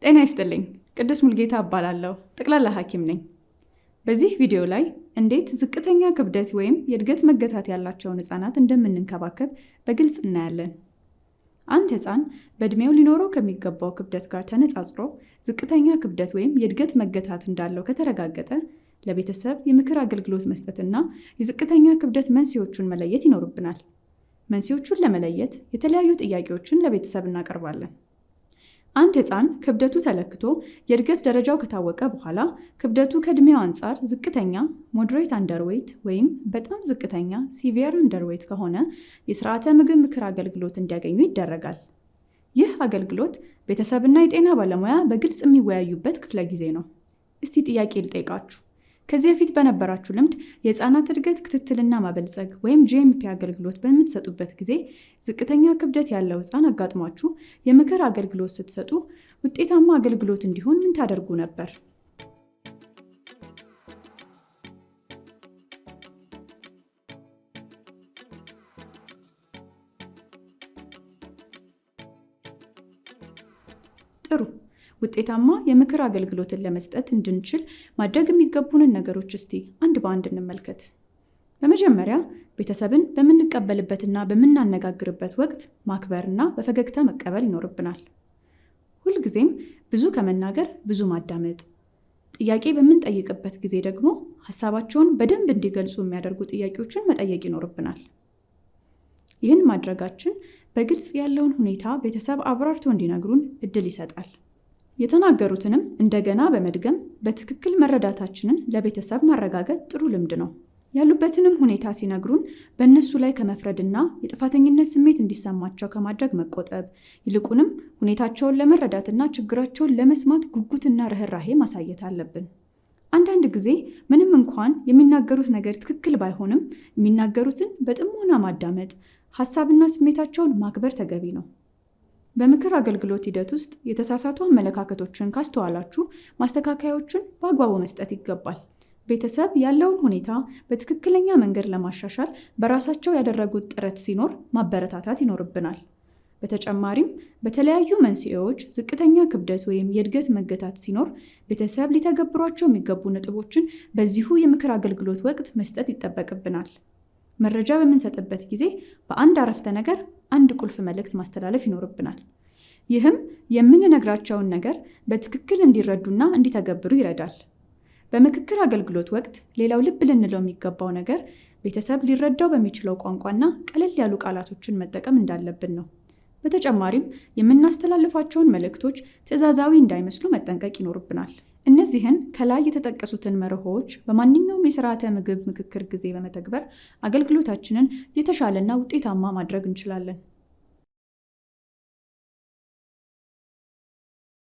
ጤና ይስጥልኝ። ቅድስት ሙልጌታ እባላለሁ። ጠቅላላ ሐኪም ነኝ። በዚህ ቪዲዮ ላይ እንዴት ዝቅተኛ ክብደት ወይም የእድገት መገታት ያላቸውን ህፃናት እንደምንንከባከብ በግልጽ እናያለን። አንድ ህፃን በእድሜው ሊኖረው ከሚገባው ክብደት ጋር ተነጻጽሮ ዝቅተኛ ክብደት ወይም የእድገት መገታት እንዳለው ከተረጋገጠ ለቤተሰብ የምክር አገልግሎት መስጠትና የዝቅተኛ ክብደት መንስኤዎቹን መለየት ይኖርብናል። መንስኤዎቹን ለመለየት የተለያዩ ጥያቄዎችን ለቤተሰብ እናቀርባለን። አንድ ህፃን ክብደቱ ተለክቶ የእድገት ደረጃው ከታወቀ በኋላ ክብደቱ ከእድሜው አንጻር ዝቅተኛ ሞዴሬት አንደርዌይት ወይም በጣም ዝቅተኛ ሲቪየር አንደርዌይት ከሆነ የስርዓተ ምግብ ምክር አገልግሎት እንዲያገኙ ይደረጋል። ይህ አገልግሎት ቤተሰብና የጤና ባለሙያ በግልጽ የሚወያዩበት ክፍለ ጊዜ ነው። እስቲ ጥያቄ ልጠይቃችሁ። ከዚህ በፊት በነበራችሁ ልምድ የህፃናት እድገት ክትትልና ማበልጸግ ወይም GMP አገልግሎት በምትሰጡበት ጊዜ ዝቅተኛ ክብደት ያለው ህፃን አጋጥሟችሁ የምክር አገልግሎት ስትሰጡ ውጤታማ አገልግሎት እንዲሆን ምን ታደርጉ ነበር? ጥሩ። ውጤታማ የምክር አገልግሎትን ለመስጠት እንድንችል ማድረግ የሚገቡንን ነገሮች እስቲ አንድ በአንድ እንመልከት። በመጀመሪያ ቤተሰብን በምንቀበልበትና በምናነጋግርበት ወቅት ማክበርና በፈገግታ መቀበል ይኖርብናል። ሁልጊዜም ብዙ ከመናገር ብዙ ማዳመጥ፣ ጥያቄ በምንጠይቅበት ጊዜ ደግሞ ሀሳባቸውን በደንብ እንዲገልጹ የሚያደርጉ ጥያቄዎችን መጠየቅ ይኖርብናል። ይህን ማድረጋችን በግልጽ ያለውን ሁኔታ ቤተሰብ አብራርቶ እንዲነግሩን እድል ይሰጣል። የተናገሩትንም እንደገና በመድገም በትክክል መረዳታችንን ለቤተሰብ ማረጋገጥ ጥሩ ልምድ ነው። ያሉበትንም ሁኔታ ሲነግሩን በእነሱ ላይ ከመፍረድና የጥፋተኝነት ስሜት እንዲሰማቸው ከማድረግ መቆጠብ፣ ይልቁንም ሁኔታቸውን ለመረዳትና ችግራቸውን ለመስማት ጉጉትና ርህራሄ ማሳየት አለብን። አንዳንድ ጊዜ ምንም እንኳን የሚናገሩት ነገር ትክክል ባይሆንም የሚናገሩትን በጥሞና ማዳመጥ፣ ሀሳብና ስሜታቸውን ማክበር ተገቢ ነው። በምክር አገልግሎት ሂደት ውስጥ የተሳሳቱ አመለካከቶችን ካስተዋላችሁ ማስተካከያዎችን በአግባቡ መስጠት ይገባል። ቤተሰብ ያለውን ሁኔታ በትክክለኛ መንገድ ለማሻሻል በራሳቸው ያደረጉት ጥረት ሲኖር ማበረታታት ይኖርብናል። በተጨማሪም በተለያዩ መንስኤዎች ዝቅተኛ ክብደት ወይም የእድገት መገታት ሲኖር ቤተሰብ ሊተገብሯቸው የሚገቡ ነጥቦችን በዚሁ የምክር አገልግሎት ወቅት መስጠት ይጠበቅብናል። መረጃ በምንሰጥበት ጊዜ በአንድ አረፍተ ነገር አንድ ቁልፍ መልእክት ማስተላለፍ ይኖርብናል። ይህም የምንነግራቸውን ነገር በትክክል እንዲረዱና እንዲተገብሩ ይረዳል። በምክክር አገልግሎት ወቅት ሌላው ልብ ልንለው የሚገባው ነገር ቤተሰብ ሊረዳው በሚችለው ቋንቋና ቀለል ያሉ ቃላቶችን መጠቀም እንዳለብን ነው። በተጨማሪም የምናስተላልፋቸውን መልእክቶች ትዕዛዛዊ እንዳይመስሉ መጠንቀቅ ይኖርብናል። እነዚህን ከላይ የተጠቀሱትን መርሆዎች በማንኛውም የስርዓተ ምግብ ምክክር ጊዜ በመተግበር አገልግሎታችንን የተሻለና ውጤታማ ማድረግ እንችላለን።